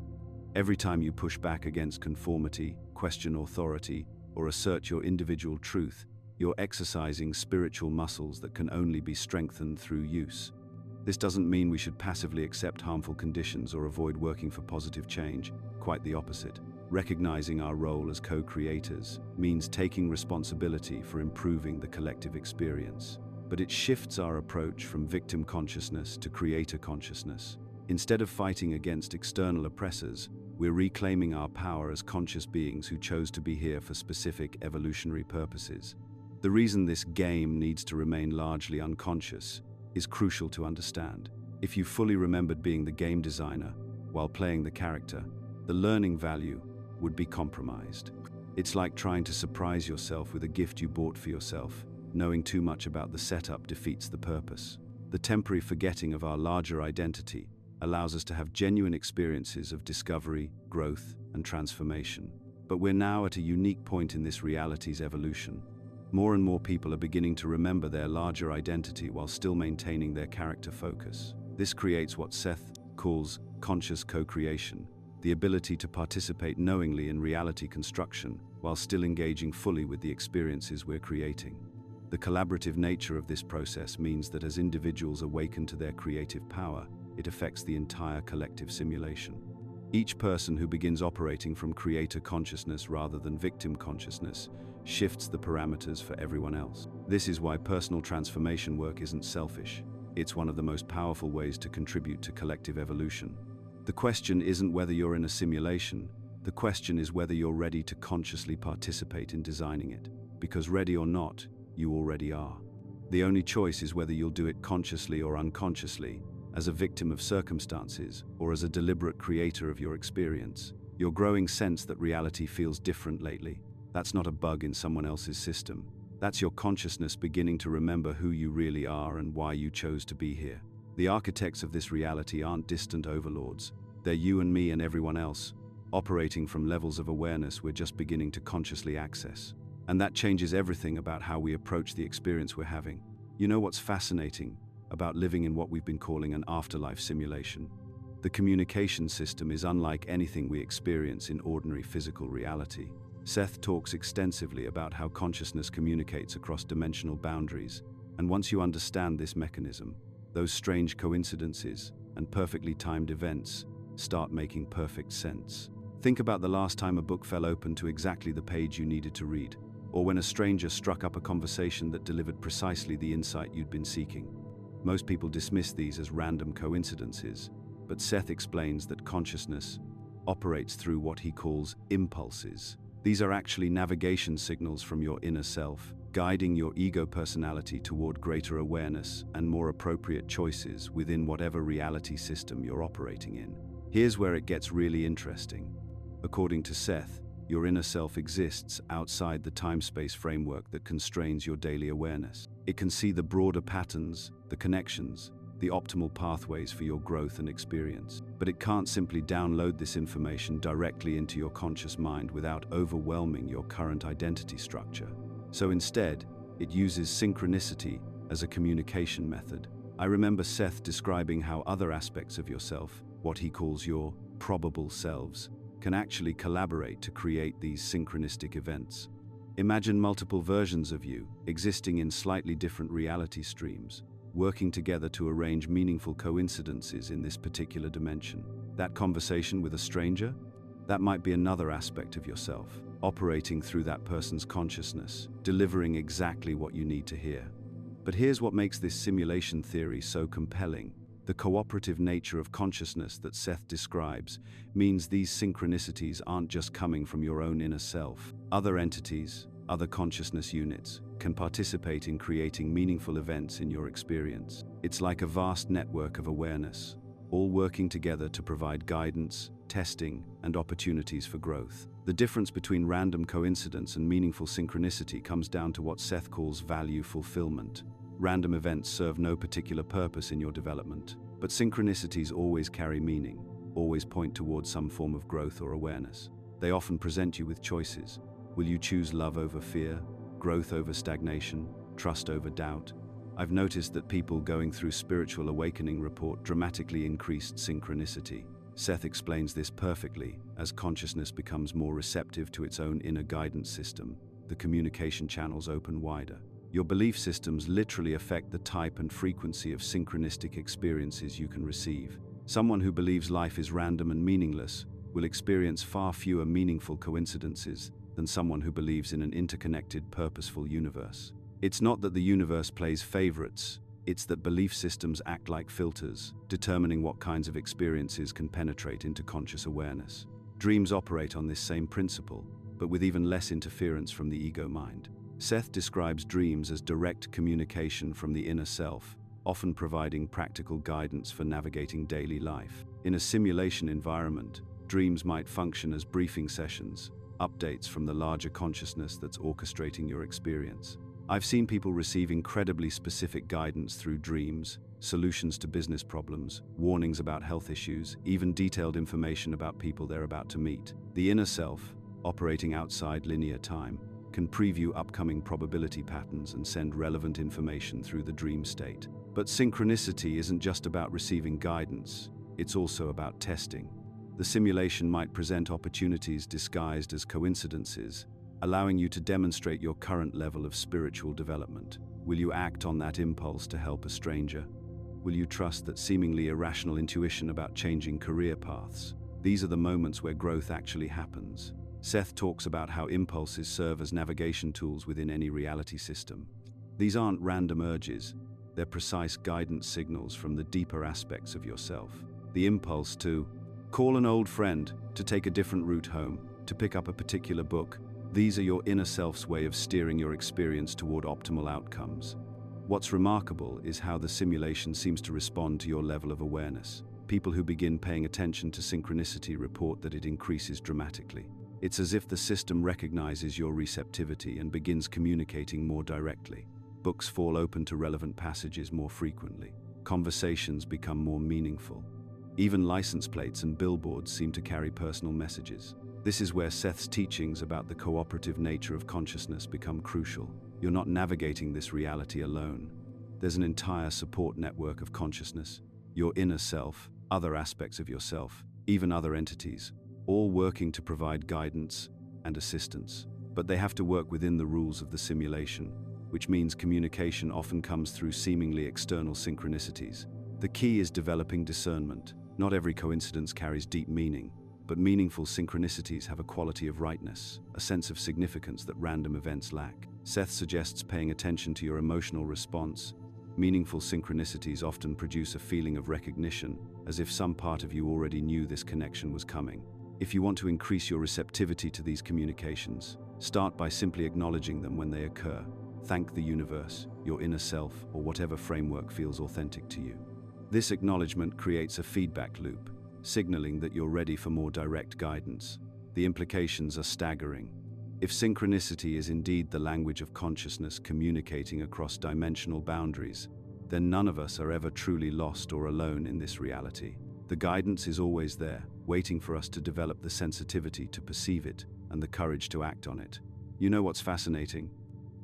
Every time you push back against conformity, question authority, or assert your individual truth, you're exercising spiritual muscles that can only be strengthened through use. This doesn't mean we should passively accept harmful conditions or avoid working for positive change. Quite the opposite. Recognizing our role as co-creators means taking responsibility for improving the collective experience. But it shifts our approach from victim consciousness to creator consciousness. Instead of fighting against external oppressors, we're reclaiming our power as conscious beings who chose to be here for specific evolutionary purposes. The reason this game needs to remain largely unconscious is crucial to understand. If you fully remembered being the game designer while playing the character, the learning value would be compromised. It's like trying to surprise yourself with a gift you bought for yourself. Knowing too much about the setup defeats the purpose. The temporary forgetting of our larger identity allows us to have genuine experiences of discovery, growth, and transformation. But we're now at a unique point in this reality's evolution. More and more people are beginning to remember their larger identity while still maintaining their character focus. This creates what Seth calls conscious co-creation, the ability to participate knowingly in reality construction while still engaging fully with the experiences we're creating. The collaborative nature of this process means that as individuals awaken to their creative power, it affects the entire collective simulation. Each person who begins operating from creator consciousness rather than victim consciousness shifts the parameters for everyone else. This is why personal transformation work isn't selfish. It's one of the most powerful ways to contribute to collective evolution. The question isn't whether you're in a simulation. The question is whether you're ready to consciously participate in designing it. Because ready or not, you already are. The only choice is whether you'll do it consciously or unconsciously, as a victim of circumstances, or as a deliberate creator of your experience. Your growing sense that reality feels different lately. That's not a bug in someone else's system. That's your consciousness beginning to remember who you really are and why you chose to be here. The architects of this reality aren't distant overlords. They're you and me and everyone else, operating from levels of awareness we're just beginning to consciously access. And that changes everything about how we approach the experience we're having. You know what's fascinating about living in what we've been calling an afterlife simulation? The communication system is unlike anything we experience in ordinary physical reality. SETH talks extensively about how consciousness communicates across dimensional boundaries, and once you understand this mechanism, those strange coincidences and perfectly timed events start making perfect sense. Think about the last time a book fell open to exactly the page you needed to read, or when a stranger struck up a conversation that delivered precisely the insight you'd been seeking. Most people dismiss these as random coincidences, but Seth explains that consciousness operates through what he calls impulses. These are actually navigation signals from your inner self, guiding your ego personality toward greater awareness and more appropriate choices within whatever reality system you're operating in. Here's where it gets really interesting. According to Seth, your inner self exists outside the time-space framework that constrains your daily awareness. It can see the broader patterns, the connections, the optimal pathways for your growth and experience. But it can't simply download this information directly into your conscious mind without overwhelming your current identity structure. So instead, it uses synchronicity as a communication method. I remember Seth describing how other aspects of yourself, what he calls your probable selves, can actually collaborate to create these synchronistic events. Imagine multiple versions of you existing in slightly different reality streams, working together to arrange meaningful coincidences in this particular dimension. That conversation with a stranger? That might be another aspect of yourself, operating through that person's consciousness, delivering exactly what you need to hear. But here's what makes this simulation theory so compelling. The cooperative nature of consciousness that Seth describes means these synchronicities aren't just coming from your own inner self. Other entities, other consciousness units, can participate in creating meaningful events in your experience. It's like a vast network of awareness, all working together to provide guidance, testing, and opportunities for growth. The difference between random coincidence and meaningful synchronicity comes down to what Seth calls value fulfillment. Random events serve no particular purpose in your development, but synchronicities always carry meaning, always point towards some form of growth or awareness. They often present you with choices. Will you choose love over fear, growth over stagnation, trust over doubt? I've noticed that people going through spiritual awakening report dramatically increased synchronicity. Seth explains this perfectly. As consciousness becomes more receptive to its own inner guidance system, the communication channels open wider. Your belief systems literally affect the type and frequency of synchronistic experiences you can receive. Someone who believes life is random and meaningless will experience far fewer meaningful coincidences than someone who believes in an interconnected, purposeful universe. It's not that the universe plays favorites, it's that belief systems act like filters, determining what kinds of experiences can penetrate into conscious awareness. Dreams operate on this same principle, but with even less interference from the ego mind. Seth describes dreams as direct communication from the inner self, often providing practical guidance for navigating daily life. In a simulation environment, dreams might function as briefing sessions, updates from the larger consciousness that's orchestrating your experience. I've seen people receive incredibly specific guidance through dreams, solutions to business problems, warnings about health issues, even detailed information about people they're about to meet. The inner self, operating outside linear time, can preview upcoming probability patterns and send relevant information through the dream state. But synchronicity isn't just about receiving guidance, it's also about testing. The simulation might present opportunities disguised as coincidences, allowing you to demonstrate your current level of spiritual development. Will you act on that impulse to help a stranger? Will you trust that seemingly irrational intuition about changing career paths? These are the moments where growth actually happens. Seth talks about how impulses serve as navigation tools within any reality system. These aren't random urges, they're precise guidance signals from the deeper aspects of yourself. The impulse to call an old friend, to take a different route home, to pick up a particular book, these are your inner self's way of steering your experience toward optimal outcomes. What's remarkable is how the simulation seems to respond to your level of awareness. People who begin paying attention to synchronicity report that it increases dramatically. It's as if the system recognizes your receptivity and begins communicating more directly. Books fall open to relevant passages more frequently. Conversations become more meaningful. Even license plates and billboards seem to carry personal messages. This is where Seth's teachings about the cooperative nature of consciousness become crucial. You're not navigating this reality alone. There's an entire support network of consciousness, your inner self, other aspects of yourself, even other entities, all working to provide guidance and assistance. But they have to work within the rules of the simulation, which means communication often comes through seemingly external synchronicities. The key is developing discernment. Not every coincidence carries deep meaning, but meaningful synchronicities have a quality of rightness, a sense of significance that random events lack. Seth suggests paying attention to your emotional response. Meaningful synchronicities often produce a feeling of recognition, as if some part of you already knew this connection was coming. If you want to increase your receptivity to these communications, start by simply acknowledging them when they occur. Thank the universe, your inner self, or whatever framework feels authentic to you. This acknowledgement creates a feedback loop, signaling that you're ready for more direct guidance. The implications are staggering. If synchronicity is indeed the language of consciousness communicating across dimensional boundaries, then none of us are ever truly lost or alone in this reality. The guidance is always there, waiting for us to develop the sensitivity to perceive it and the courage to act on it. You know what's fascinating?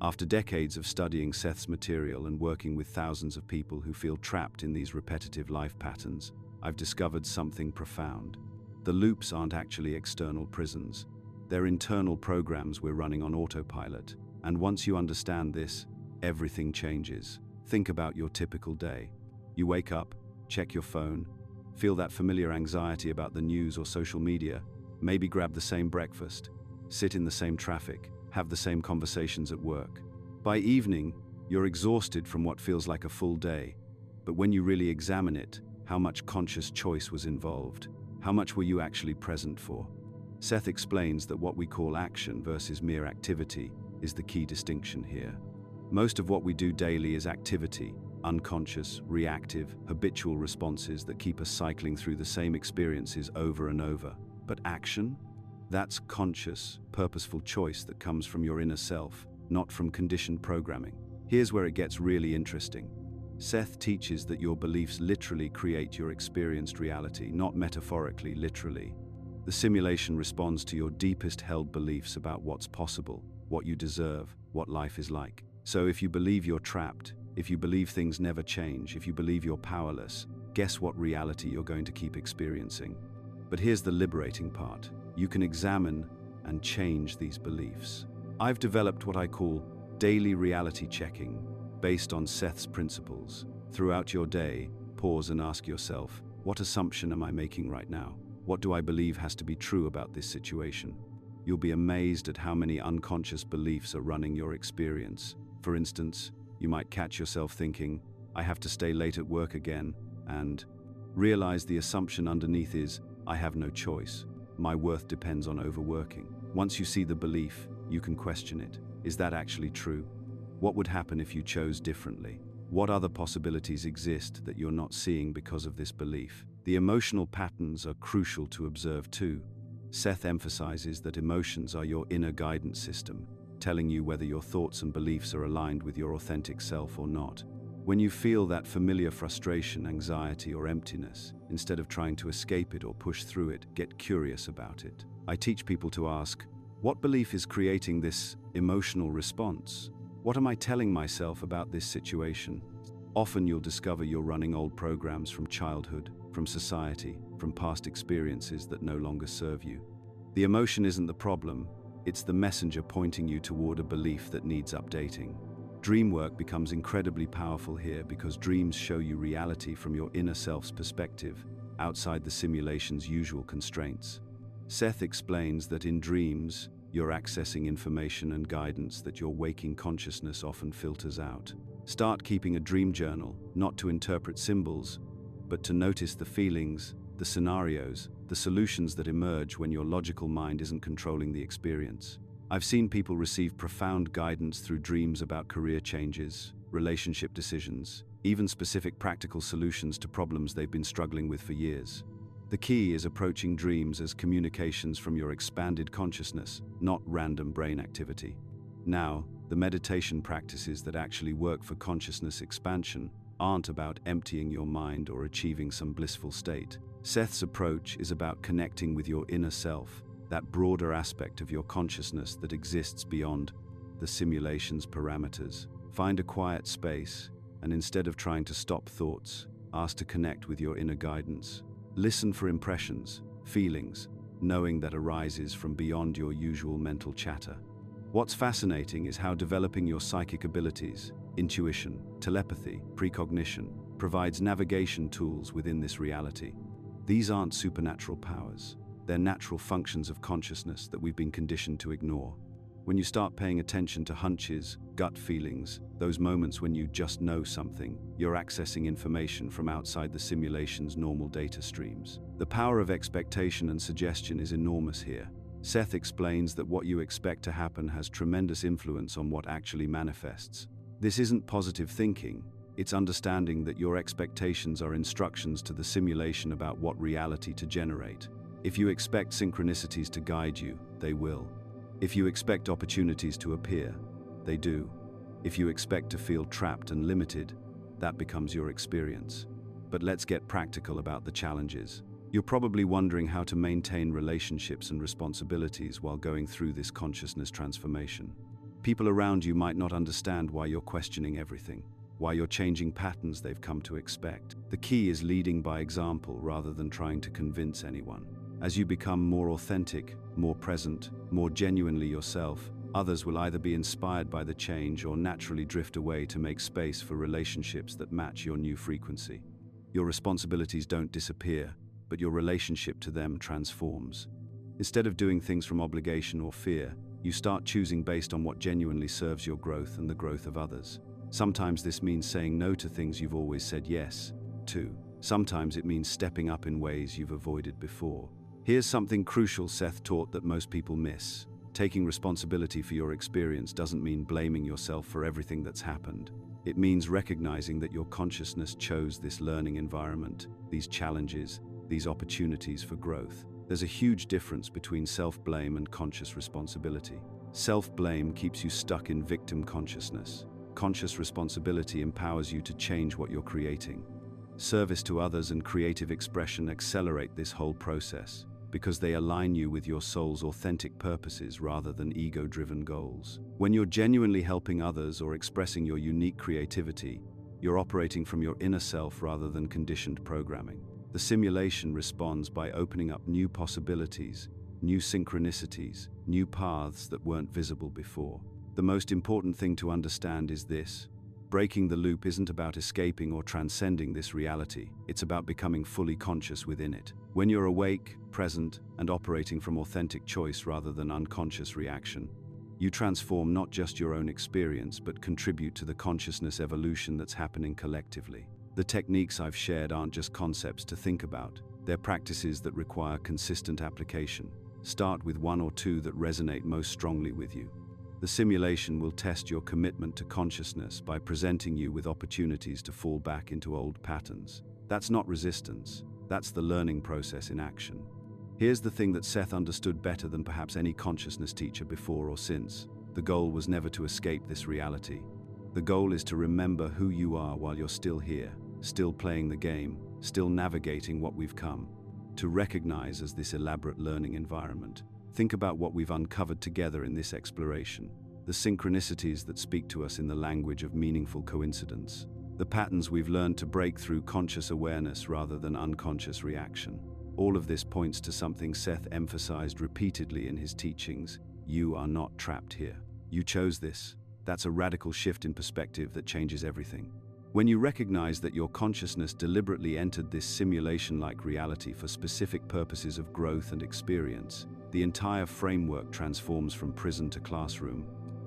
After decades of studying Seth's material and working with thousands of people who feel trapped in these repetitive life patterns, I've discovered something profound. The loops aren't actually external prisons. They're internal programs we're running on autopilot. And once you understand this, everything changes. Think about your typical day. You wake up, check your phone, feel that familiar anxiety about the news or social media, maybe grab the same breakfast, sit in the same traffic, have the same conversations at work. By evening, you're exhausted from what feels like a full day. But when you really examine it, how much conscious choice was involved? How much were you actually present for? Seth explains that what we call action versus mere activity is the key distinction here. Most of what we do daily is activity, unconscious, reactive, habitual responses that keep us cycling through the same experiences over and over. But action? That's conscious, purposeful choice that comes from your inner self, not from conditioned programming. Here's where it gets really interesting. Seth teaches that your beliefs literally create your experienced reality, not metaphorically, literally. The simulation responds to your deepest held beliefs about what's possible, what you deserve, what life is like. So if you believe you're trapped, if you believe things never change, if you believe you're powerless, guess what reality you're going to keep experiencing? But here's the liberating part. You can examine and change these beliefs. I've developed what I call daily reality checking, based on Seth's principles. Throughout your day, pause and ask yourself, what assumption am I making right now? What do I believe has to be true about this situation? You'll be amazed at how many unconscious beliefs are running your experience. For instance, you might catch yourself thinking, I have to stay late at work again, and realize the assumption underneath is, I have no choice. My worth depends on overworking. Once you see the belief, you can question it. Is that actually true? What would happen if you chose differently? What other possibilities exist that you're not seeing because of this belief? The emotional patterns are crucial to observe too. Seth emphasizes that emotions are your inner guidance system, telling you whether your thoughts and beliefs are aligned with your authentic self or not. When you feel that familiar frustration, anxiety, or emptiness, instead of trying to escape it or push through it, get curious about it. I teach people to ask, what belief is creating this emotional response? What am I telling myself about this situation? Often you'll discover you're running old programs from childhood, from society, from past experiences that no longer serve you. The emotion isn't the problem, it's the messenger pointing you toward a belief that needs updating. Dream work becomes incredibly powerful here because dreams show you reality from your inner self's perspective, outside the simulation's usual constraints. Seth explains that in dreams, you're accessing information and guidance that your waking consciousness often filters out. Start keeping a dream journal, not to interpret symbols, but to notice the feelings, the scenarios, the solutions that emerge when your logical mind isn't controlling the experience. I've seen people receive profound guidance through dreams about career changes, relationship decisions, even specific practical solutions to problems they've been struggling with for years. The key is approaching dreams as communications from your expanded consciousness, not random brain activity. Now, the meditation practices that actually work for consciousness expansion aren't about emptying your mind or achieving some blissful state. SETH's approach is about connecting with your inner self, that broader aspect of your consciousness that exists beyond the simulation's parameters. Find a quiet space, and instead of trying to stop thoughts, ask to connect with your inner guidance. Listen for impressions, feelings, knowing that arises from beyond your usual mental chatter. What's fascinating is how developing your psychic abilities, intuition, telepathy, precognition, provides navigation tools within this reality. These aren't supernatural powers. They're natural functions of consciousness that we've been conditioned to ignore. When you start paying attention to hunches, gut feelings, those moments when you just know something, you're accessing information from outside the simulation's normal data streams. The power of expectation and suggestion is enormous here. SETH explains that what you expect to happen has tremendous influence on what actually manifests. This isn't positive thinking, it's understanding that your expectations are instructions to the simulation about what reality to generate. If you expect synchronicities to guide you, they will. If you expect opportunities to appear, they do. If you expect to feel trapped and limited, that becomes your experience. But let's get practical about the challenges. You're probably wondering how to maintain relationships and responsibilities while going through this consciousness transformation. People around you might not understand why you're questioning everything, why you're changing patterns they've come to expect. The key is leading by example rather than trying to convince anyone. As you become more authentic, more present, more genuinely yourself, others will either be inspired by the change or naturally drift away to make space for relationships that match your new frequency. Your responsibilities don't disappear, but your relationship to them transforms. Instead of doing things from obligation or fear, you start choosing based on what genuinely serves your growth and the growth of others. Sometimes this means saying no to things you've always said yes to. Sometimes it means stepping up in ways you've avoided before. Here's something crucial SETH taught that most people miss. Taking responsibility for your experience doesn't mean blaming yourself for everything that's happened. It means recognizing that your consciousness chose this learning environment, these challenges, these opportunities for growth. There's a huge difference between self-blame and conscious responsibility. Self-blame keeps you stuck in victim consciousness. Conscious responsibility empowers you to change what you're creating. Service to others and creative expression accelerate this whole process, because they align you with your soul's authentic purposes rather than ego-driven goals. When you're genuinely helping others or expressing your unique creativity, you're operating from your inner self rather than conditioned programming. The simulation responds by opening up new possibilities, new synchronicities, new paths that weren't visible before. The most important thing to understand is this: breaking the loop isn't about escaping or transcending this reality, it's about becoming fully conscious within it. When you're awake, present, and operating from authentic choice rather than unconscious reaction, you transform not just your own experience but contribute to the consciousness evolution that's happening collectively. The techniques I've shared aren't just concepts to think about, they're practices that require consistent application. Start with one or two that resonate most strongly with you. The simulation will test your commitment to consciousness by presenting you with opportunities to fall back into old patterns. That's not resistance, that's the learning process in action. Here's the thing that SETH understood better than perhaps any consciousness teacher before or since. The goal was never to escape this reality. The goal is to remember who you are while you're still here, still playing the game, still navigating what we've come to recognize as this elaborate learning environment. Think about what we've uncovered together in this exploration, the synchronicities that speak to us in the language of meaningful coincidence, the patterns we've learned to break through conscious awareness rather than unconscious reaction. All of this points to something SETH emphasized repeatedly in his teachings: you are not trapped here. You chose this. That's a radical shift in perspective that changes everything. When you recognize that your consciousness deliberately entered this simulation-like reality for specific purposes of growth and experience, the entire framework transforms from prison to classroom,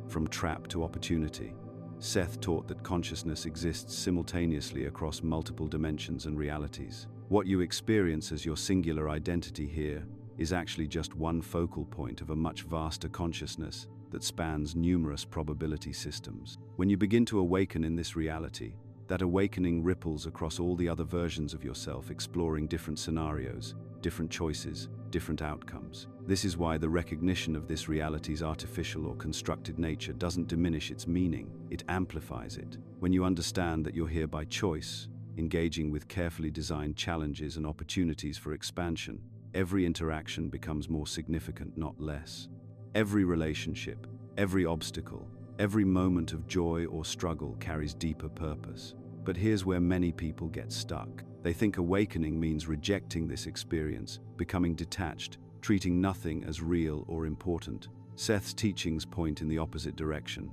from trap to opportunity. SETH taught that consciousness exists simultaneously across multiple dimensions and realities. What you experience as your singular identity here is actually just one focal point of a much vaster consciousness that spans numerous probability systems. When you begin to awaken in this reality, that awakening ripples across all the other versions of yourself, exploring different scenarios, different choices, different outcomes. This is why the recognition of this reality's artificial or constructed nature doesn't diminish its meaning, it amplifies it. When you understand that you're here by choice, engaging with carefully designed challenges and opportunities for expansion, every interaction becomes more significant, not less. Every relationship, every obstacle, every moment of joy or struggle carries deeper purpose. But here's where many people get stuck. They think awakening means rejecting this experience, becoming detached, treating nothing as real or important. SETH's teachings point in the opposite direction.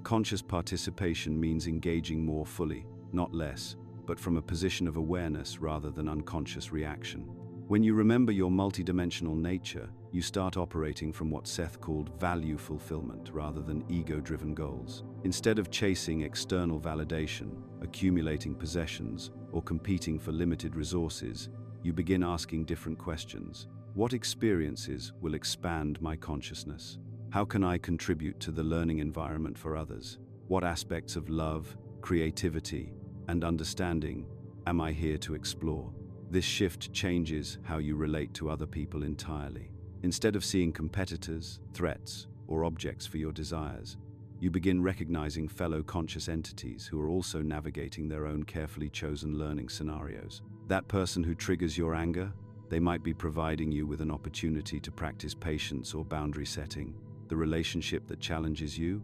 Conscious participation means engaging more fully, not less, but from a position of awareness rather than unconscious reaction. When you remember your multidimensional nature, you start operating from what SETH called value fulfillment rather than ego-driven goals. Instead of chasing external validation, accumulating possessions, or competing for limited resources, you begin asking different questions. What experiences will expand my consciousness? How can I contribute to the learning environment for others? What aspects of love, creativity, and understanding am I here to explore? This shift changes how you relate to other people entirely. Instead of seeing competitors, threats, or objects for your desires, you begin recognizing fellow conscious entities who are also navigating their own carefully chosen learning scenarios. That person who triggers your anger, they might be providing you with an opportunity to practice patience or boundary setting. The relationship that challenges you,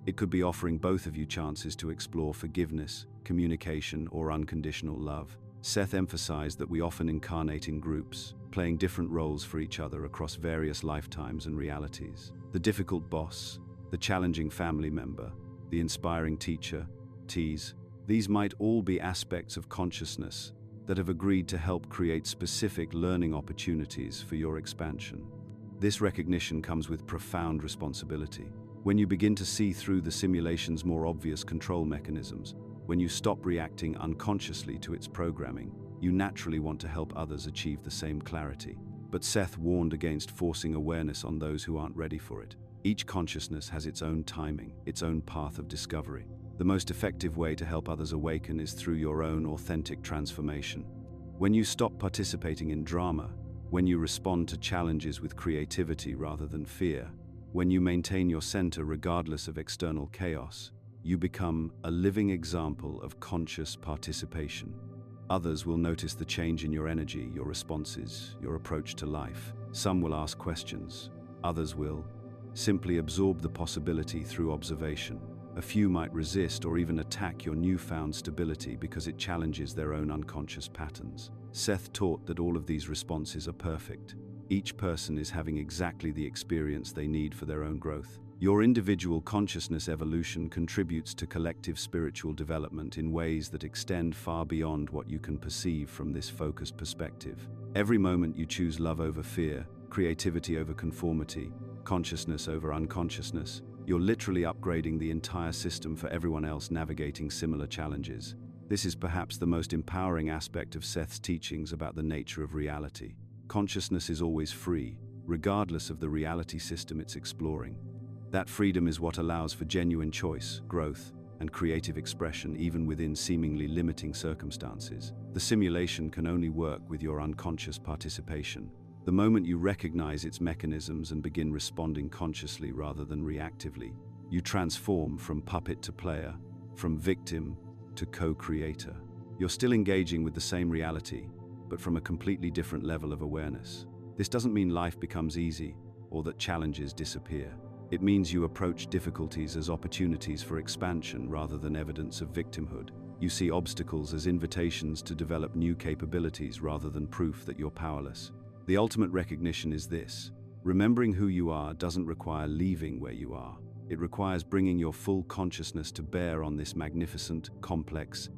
it could be offering both of you chances to explore forgiveness, communication, or unconditional love. SETH emphasized that we often incarnate in groups, playing different roles for each other across various lifetimes and realities. The difficult boss, the challenging family member, the inspiring teacher, tease, these might all be aspects of consciousness that have agreed to help create specific learning opportunities for your expansion. This recognition comes with profound responsibility. When you begin to see through the simulation's more obvious control mechanisms, when you stop reacting unconsciously to its programming, you naturally want to help others achieve the same clarity. But SETH warned against forcing awareness on those who aren't ready for it. Each consciousness has its own timing, its own path of discovery. The most effective way to help others awaken is through your own authentic transformation. When you stop participating in drama, when you respond to challenges with creativity rather than fear, when you maintain your center regardless of external chaos, you become a living example of conscious participation. Others will notice the change in your energy, your responses, your approach to life. Some will ask questions. Others will simply absorb the possibility through observation. A few might resist or even attack your newfound stability because it challenges their own unconscious patterns. SETH taught that all of these responses are perfect. Each person is having exactly the experience they need for their own growth. Your individual consciousness evolution contributes to collective spiritual development in ways that extend far beyond what you can perceive from this focused perspective. Every moment you choose love over fear, creativity over conformity, consciousness over unconsciousness, you're literally upgrading the entire system for everyone else navigating similar challenges. This is perhaps the most empowering aspect of SETH's teachings about the nature of reality. Consciousness is always free, regardless of the reality system it's exploring. That freedom is what allows for genuine choice, growth, and creative expression even within seemingly limiting circumstances. The simulation can only work with your unconscious participation. The moment you recognize its mechanisms and begin responding consciously rather than reactively, you transform from puppet to player, from victim to co-creator. You're still engaging with the same reality, but from a completely different level of awareness. This doesn't mean life becomes easy or that challenges disappear. It means you approach difficulties as opportunities for expansion rather than evidence of victimhood. You see obstacles as invitations to develop new capabilities rather than proof that you're powerless. The ultimate recognition is this: remembering who you are doesn't require leaving where you are. It requires bringing your full consciousness to bear on this magnificent, complex,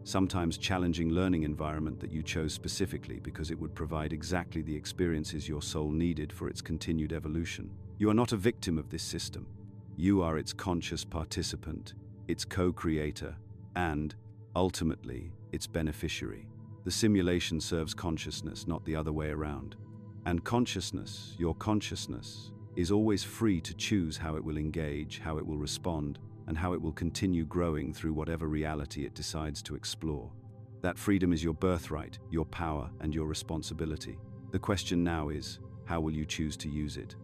sometimes challenging learning environment that you chose specifically because it would provide exactly the experiences your soul needed for its continued evolution. You are not a victim of this system. You are its conscious participant, its co-creator, and, ultimately, its beneficiary. The simulation serves consciousness, not the other way around. And consciousness, your consciousness, is always free to choose how it will engage, how it will respond, and how it will continue growing through whatever reality it decides to explore. That freedom is your birthright, your power, and your responsibility. The question now is, how will you choose to use it?